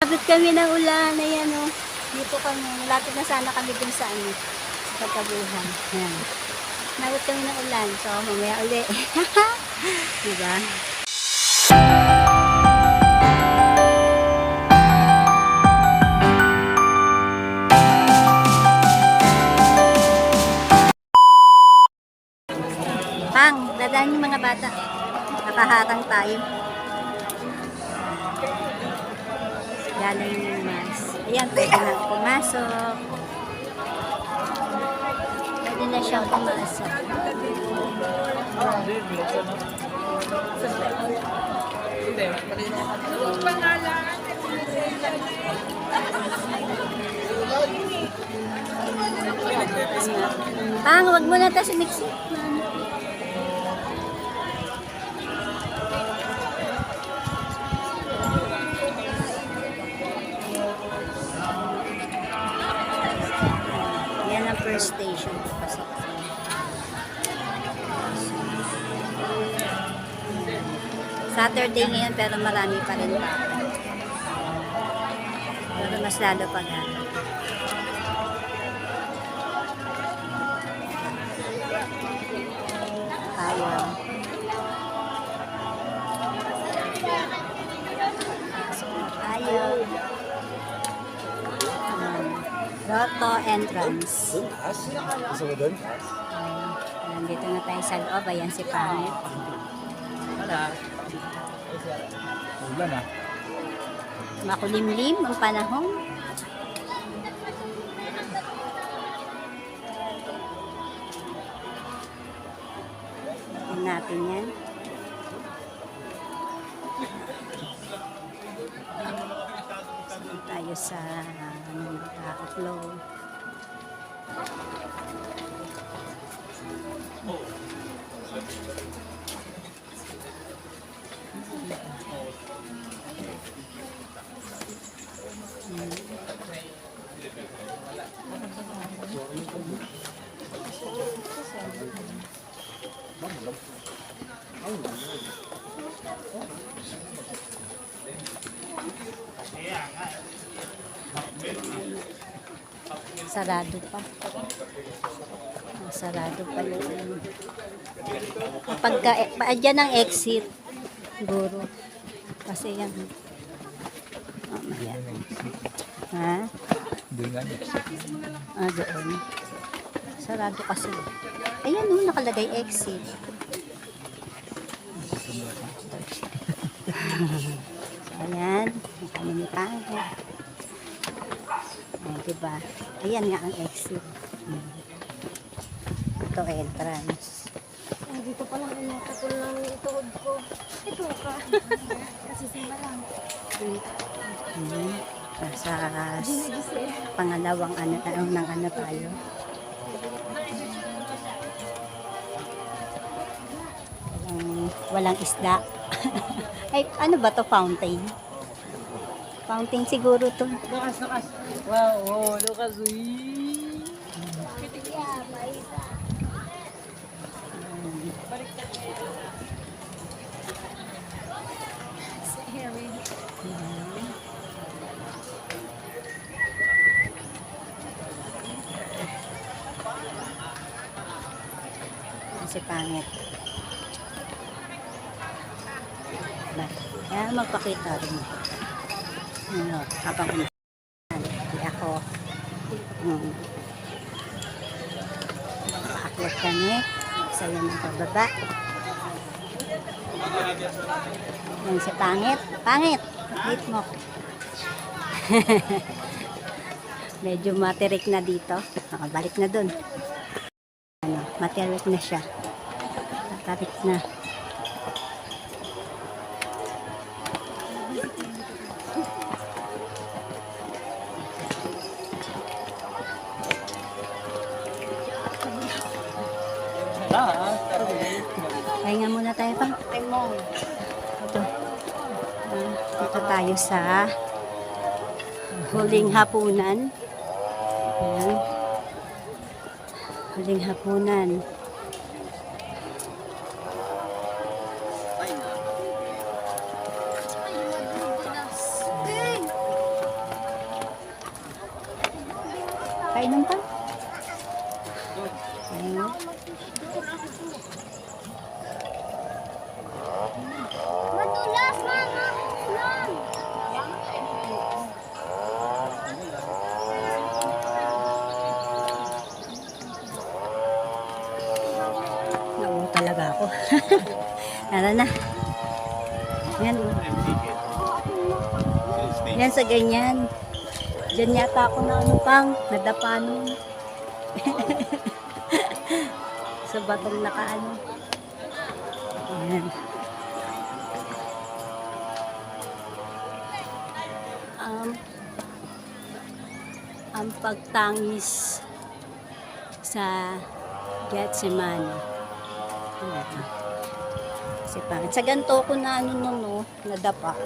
Lapit kami ng ulan. Ayan o. Dito kami. Malapit na sana kami dun sa ano. Sa pagkabuhan. Ayan. Nabot kami ng ulan. So, mamaya uli. Diba? Pang, dadaan yung mga bata. Nakaharang tayo. Galing yung mas. Ayan, pwede na pumasok. Pwede na siyang pumasok. Pang, wag mo na ito sumiksi. Yan ang first station. Saturday ngayon pero marami pa rin tao. Pero mas lalo pa nga. Tayo. Tayo. Grotto entrance. Gusto mo doon? Nandito na tayo sa loob. Ayan si Pangit. Ulan ah. Makulimlim ang panahon. Tignan natin yan. Tayo sa flow. Sarado pa. Sarado pa yung pagka dyan ang exit siguro kasi yan yan. Ha? Doon nga Doon sarado kasi ayan o nakalagay exit. Ayan kami ni Pangit. Diba? Ayan nga ang exit. Ito entrance. Ay, dito pa lang inatakol lang yung tuhod ko. Ito ka. Kasi simba lang. Sa pangalawang ano tayo. Walang isda. Ay, ano ba to? Fountain? Fountain siguro to. Lakas. Wow, lakas. Si Pangit. Kaya magpakita rin. Ano, habang hindi ako paakyat kami. Saya ng pababa. Yan si Pangit. Pangit! Dito mo. Medyo matirik na dito. Balik na dun. Ano, matirik na siya. Matirik na. Pahinga muna tayo pa. Ito. Dito tayo sa huling hapunan. Ayan. Huling hapunan. Painom ka? Ayun. Madulas, mama. Lang. Nauo talaga ako. Tara na. Yan. Yan sa ganyan. Diyan yata ako na ano pang, nadapa nun. Sa batong nakaano. Ayan. Ang pagtangis sa Getsemani. Ayan. Kasi parang sa ganito ko na ano nun, no, nadapa.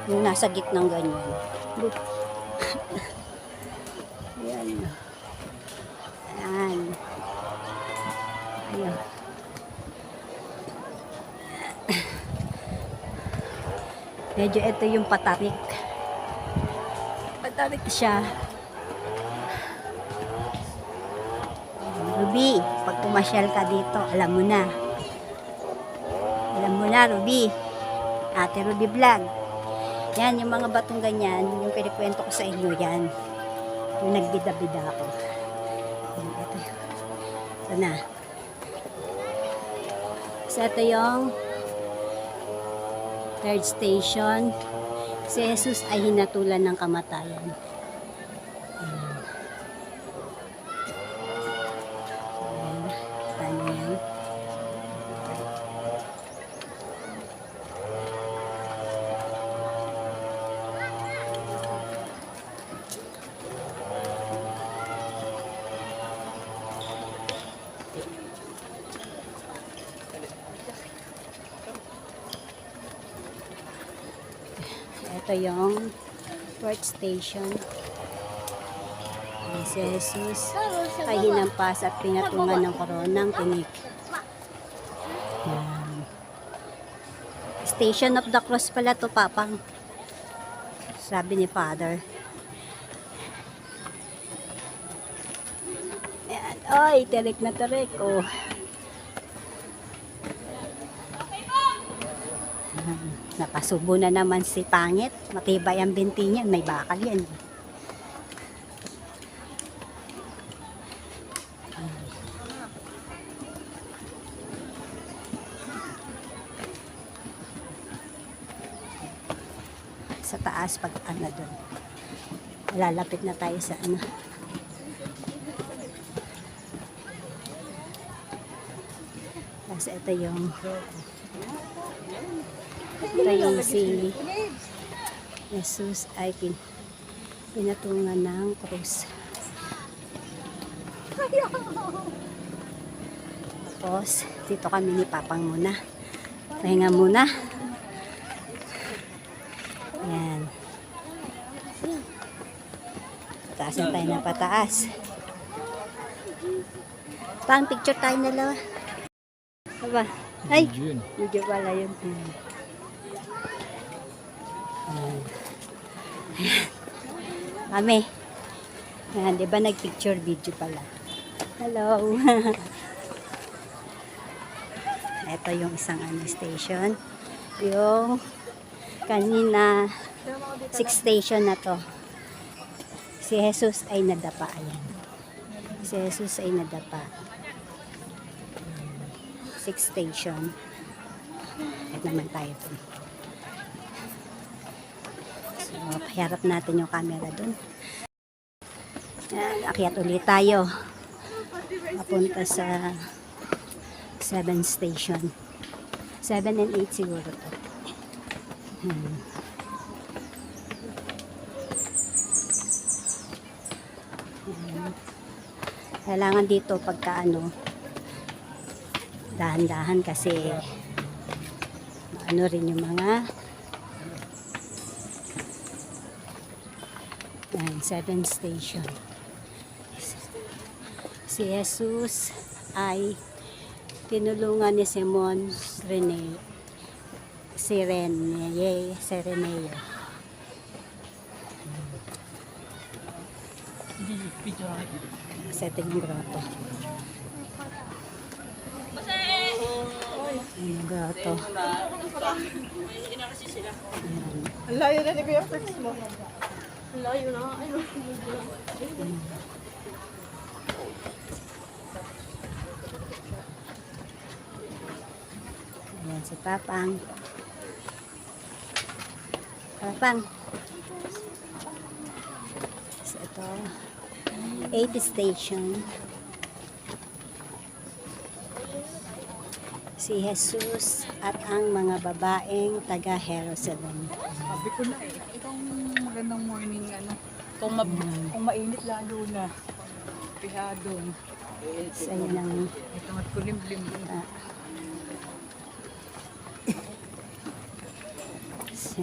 Yung nasa gitnang ganyan. Ayan. Ayan. Ayan. Medyo ito yung patarik. Patarik siya. Ruby, pag pumasyal ka dito, alam mo na. Alam mo na, Ruby. Ate Ruby Vlog. Yan, yung mga batong ganyan, yung pinikwento ko sa inyo yan. Yung nagbida-bida ako. Yan, ito. Ito na. So, ito yung third station. Si Jesus ay hinatulan ng kamatayan. Ayan. Ayan. Paano yan? Ito yung fourth station. Si Jesus ay hinampas at pinatungan ng koronang tinik. Yan. Station of the Cross pala to, Papang. Sabi ni Father. Yan. Ay, tirik na tirik. Oh. Napasubo na naman si Pangit. Matibay ang binti niya. May bakal yan. Sa taas pag ano doon. Lalapit na tayo sa ano. Kasi ito yung si Jesus ay pinatungan ng krus. Tapos, dito kami ni Papang muna. Pahinga muna. Ayan. Taasin tayo ng pataas. Pang picture tayo na lang. Aba. Ay, video pala yun. Kami. Ayan, di ba nag-picture video pala? Hello. Ito yung isang station. Yung kanina 6 station na to. Si Jesus ay nadapa. Ayan. Si Jesus ay nadapa. 6 station. At naman tayo dun. So, paharap natin yung camera dun. Ayan, akyat ulit tayo. Papunta sa 7 station. 7 and 8 siguro to. Kailangan dito pagka ano, dahan-dahan kasi ano rin yung mga 7 station. Si Jesus ay tinulungan ni Simon Sireneo. Picture ako. Setting ng grotto. Yung grotto. Ang layo na ni Kuya Flex mo. Ang layo na. Ayun. Ayan si Papang. Papang. So, ito. 8 station. Si Jesus at ang mga babaeng taga Jerusalem. Sabi ko na eh. Itong magandang morning ano. Kung mainit lalo na. Pihado. So, yun ang Ito at kulimlim. so,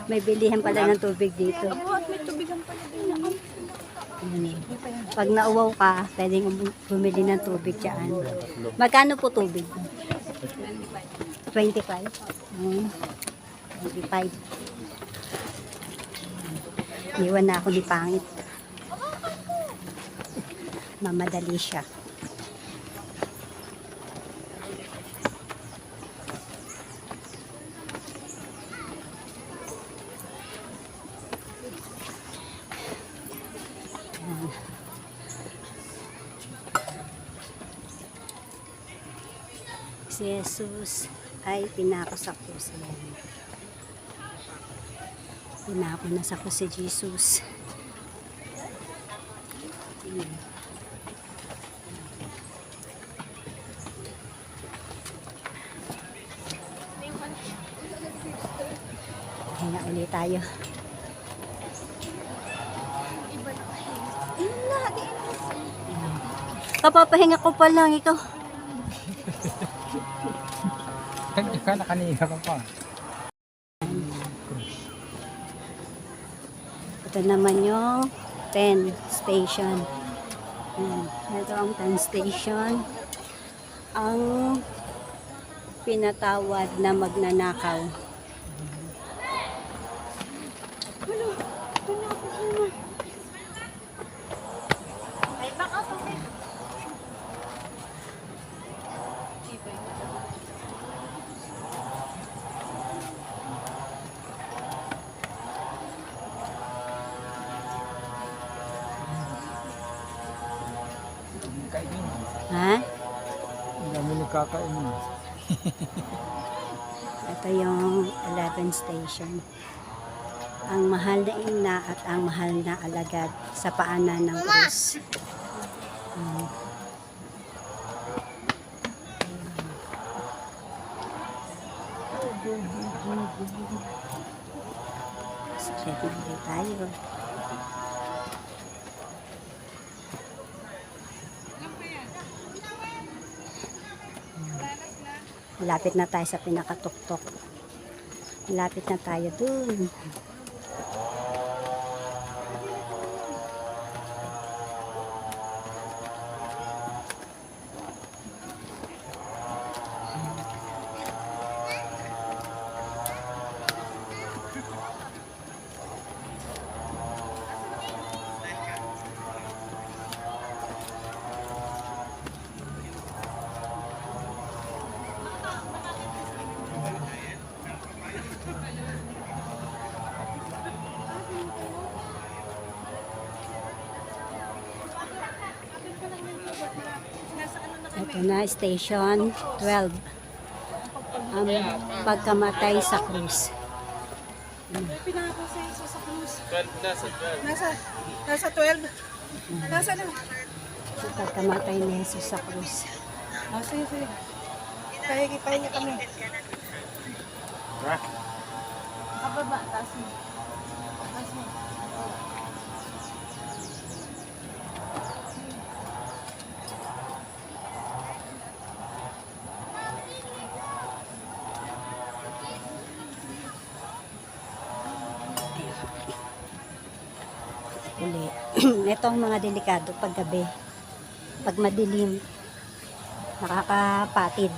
may bilihan pala ng tubig dito. May tubigan pala din na. Ayan. Pag nauwaw ka, pwedeng bumili ng tubig dyan. Magkano po tubig? 25. 25. Iwan na ako ni Pangit. Mamadali siya. Si Jesus ay pinako sa krus. Pinako na sa krus si Jesus. Hinga ulit tayo. Kapapahinga ko pa lang ikaw. Ikaw na kanina ka pa. Ito naman yung 10 station. Ito ang 10 station. Ang pinatawad na magnanakaw. Kainin. Ha? Ang dami nagkakainin. Ito yung 11 station. Ang mahal na ina at ang mahal na alagad sa paanan ng krus. So, ready na tayo. Malapit na tayo sa pinakatuktok. Malapit na tayo dun. Ito na, station 12. Ang pagkamatay sa krus. Pinako sa Jesus sa krus. Nasa 12. Nasa na? Ang pagkamatay ni Jesus sa krus. Sige, sige. Pahinga kami. Kababa, taas mo. Taas mo. Uli. Ito ang mga delikado pag gabi. Pag madilim, nakakapatid.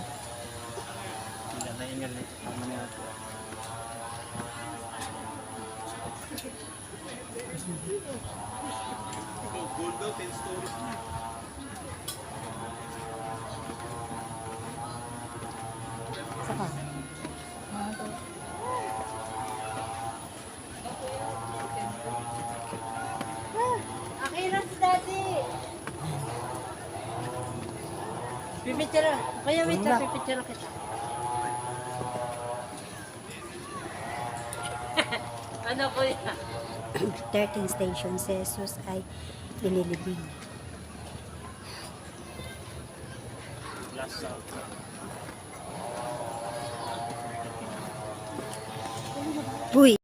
Saka. Akiran si Daddy. Pipicture. Kaya wait lang, pipicture kita. Ano po yan? 13 station si Jesus ay ililibing. Uy,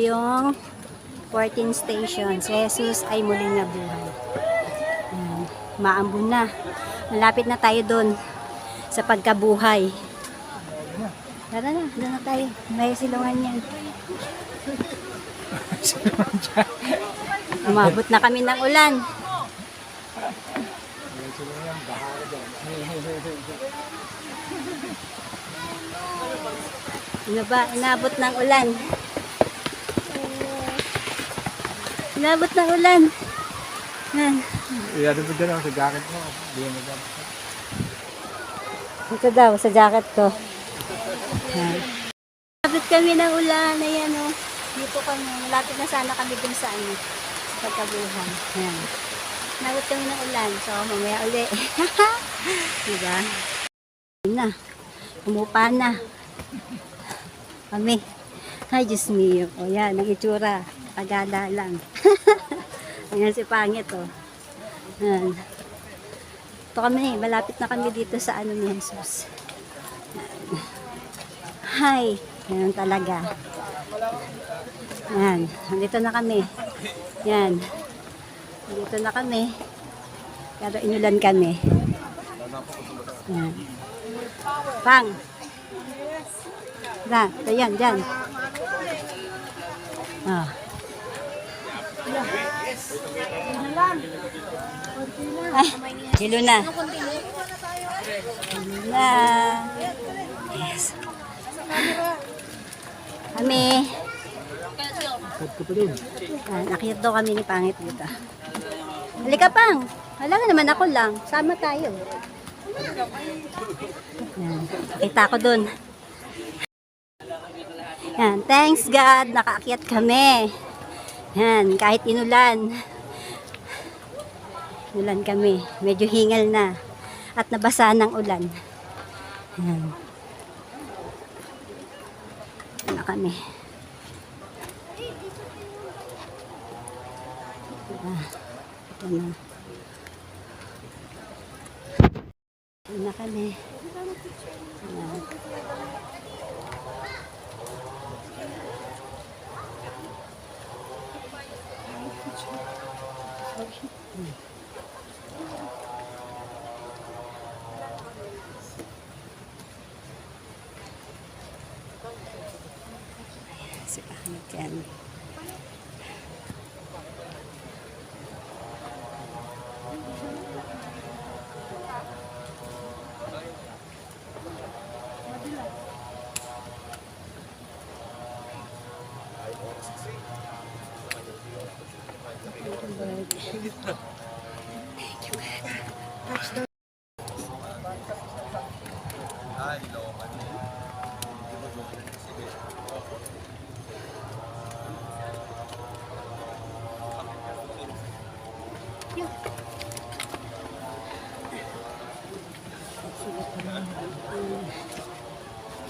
yung 14 station si Jesus ay muling nabuhay. Maambon na. Malapit na tayo doon sa pagkabuhay. Tara na, doon na tayo. May silungan yan. Umabot na kami ng ulan. Ano ba? Inabot ng ulan. Inabot ng ulan. Yan. Iyado mo dyan ako sa jacket mo. Hindi mo dyan. Ito daw, sa jacket ko. Yan. Inabot kami ng ulan. Ayan o. Dito kami. Malapit na sana kami dun sa ano. Sa pagkabuhan. Yan. Inabot kami ng ulan. So, mamaya uli. Diba? Yun na. Umupa na. Kami. Ay, Diyos mio. O yan, ang itsura. Tagala lang. Ayan si Pangit, o. Yan. Ito kami, malapit na kami dito sa ano ni Jesus. Hi. Yan talaga. Yan. Nandito na kami. Yan. Nandito na kami. Pero inulan kami. Yan. Pang. Yan, dyan. Ah. Ay, hilo na. Hilo na. Yes. Kami. Nakita daw kami ni Pangit dito. Halika, Pang. Wala nga naman, ako lang. Sama tayo. Yan. Kita ko dun. Yan. Thanks God, nakaakyat kami. Yan, kahit inulan. Inulan kami. Medyo hingal na. At nabasa ng ulan. Yan. Yan na kami. Ito na. Yan na kami. Yan. Si Pangit yan.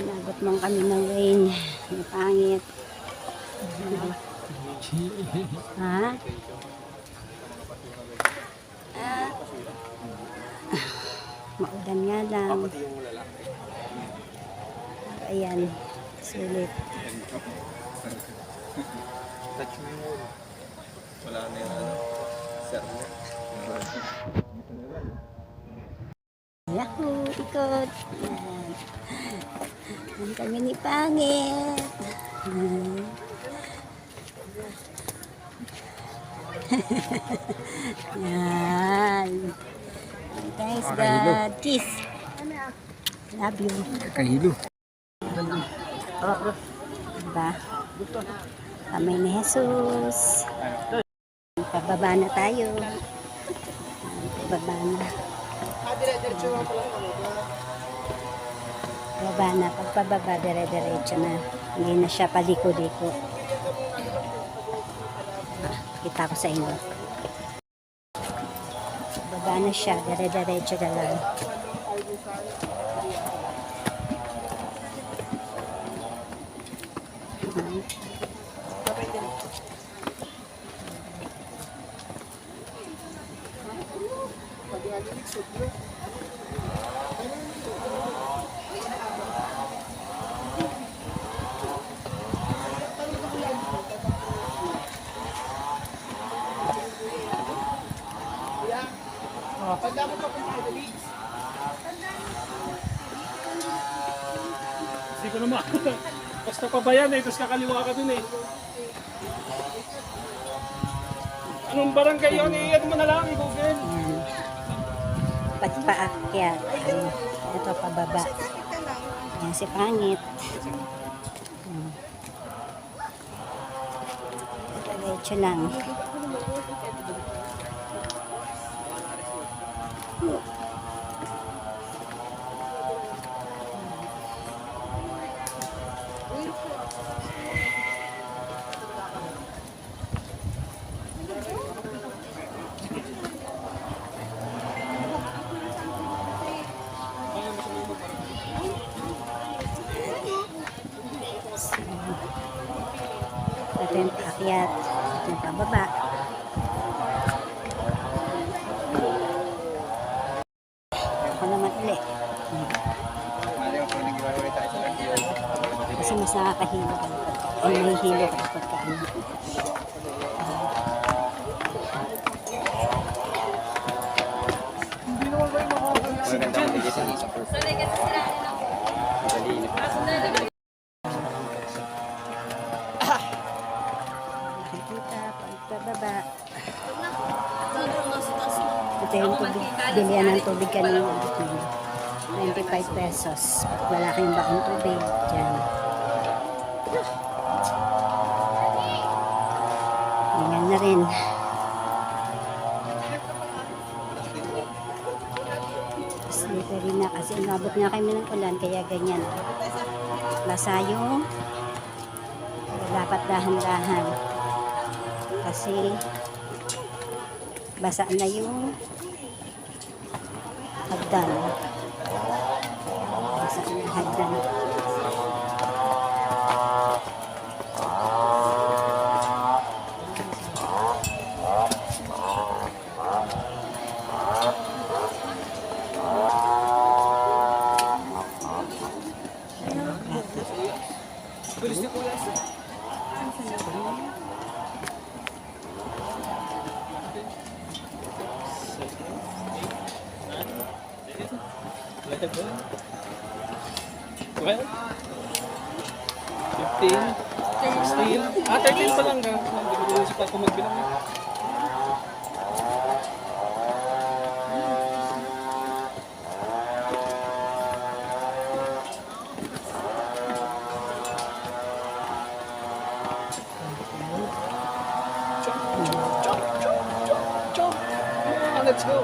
Inabot mong kami ng rain. Ang pangit. Ha? Maulan nga lang. Ayan. Sulit. Wala na yung ano, sir mo. Yahoo! Ikot! Ayan. Ayan kami ni Pangit. Ayan. Thanks God. Kiss. Love you. Kahilo. Diba? Kami ni Jesus. Pababa na tayo. Pababa na. Pababa na. Pagpababa, dire-diretso na. Hindi na siya paliko-liko. Kita ko sa inyo. Baba na siya. Dire-diretso na lang. Hindi ko naman. Basta pa ba yan eh, tapos kakaliwa ka dun eh. Anong barangay yun eh? Ano mo na lang, i-google. Ayan. Pagpaakyat. Ayan. Ito pababa. Ayan si Pangit. Ayan. Diretso lang. Ito yung paakyat. Ito yung pababa. Ako naman uli. Kasi mas nakakahilo ka. Ay, may hilo ka kapag kaano. Magandang magigising isa po. Madali na. Nakikita, pagpababa. Ito yung tubig, bilihan ng tubig kanina. 25 pesos. Wala kayong bakong tubig. Diyan. Ganyan na rin. Slippery na kasi inabot nga kami ng ulan kaya ganyan. Basa yung dapat dahan-dahan. Kasi basa na yung hagdan. Basa na yung hagdan. Well, 15, 16. 13 pa lang ka. Hindi ko din si Paco magbilang. Chop! Let's go!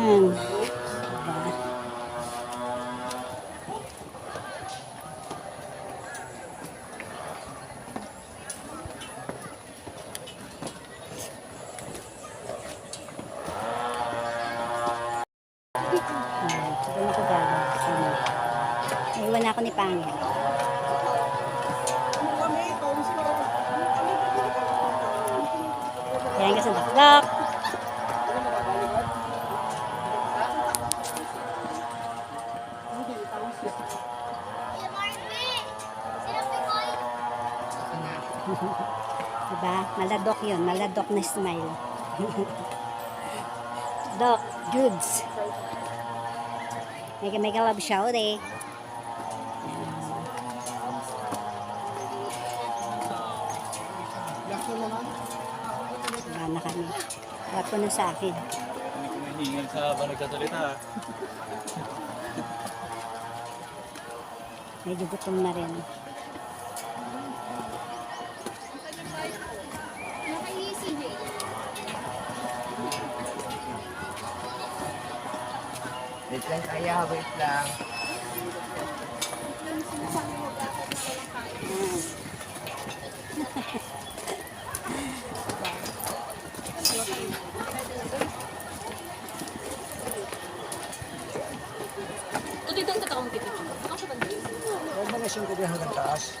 Ayan. Diba? Doon ako galing. Naiwan ako ni Pangit. Ayan ka sa dakdak. Diba? Maladok yun. Maladok na smile. Doc, Judes. Mega love shout eh. Harap ko na sa akin. Hindi ko nahihingal sa habang nagsasalita. Medyo gutom na rin. Wait lang kaya, wait lang. Ito dito ang tatakang pipicture. Huwag mo na siyang gabi hanggang taas.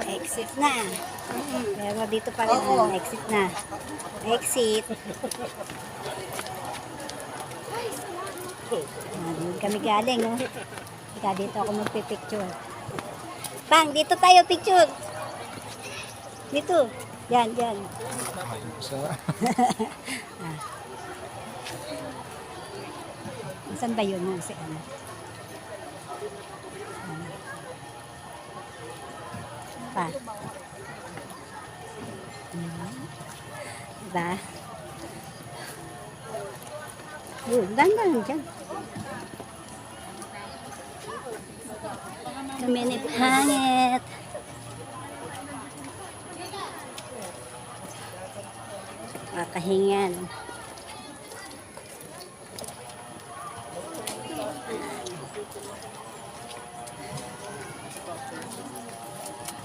Exit na. Pero dito pa rin. Exit na. Exit. Doon kami galing, oh. Ika, dito ako magpipicture. Pang, dito tayo picture. Dito. Yan, yan. Sa... Saan ba yun? Si ano? Pa. Diba? Yun, dandan dyan. Tuminip hangit. Kakahingan.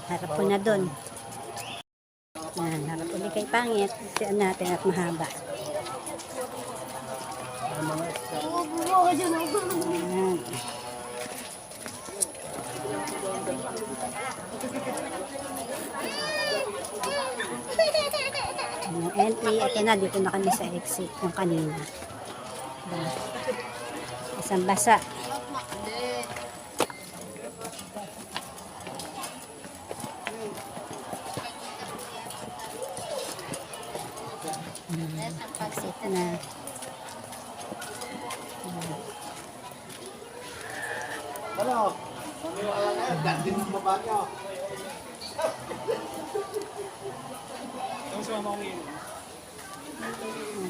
Harap ko na dun. Yan, harap ulit kay pangit. Tiyan natin at mahaba. Yan. Yung entry, ito na, dito na kami sa exit yung kanina. Diba? Isang basa. Exit na.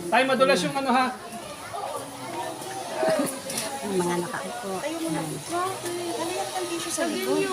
Tayo madulas yung ano ha. Yung mga nakaupo. Yan. Bakit? Ano yung tissue sa likod?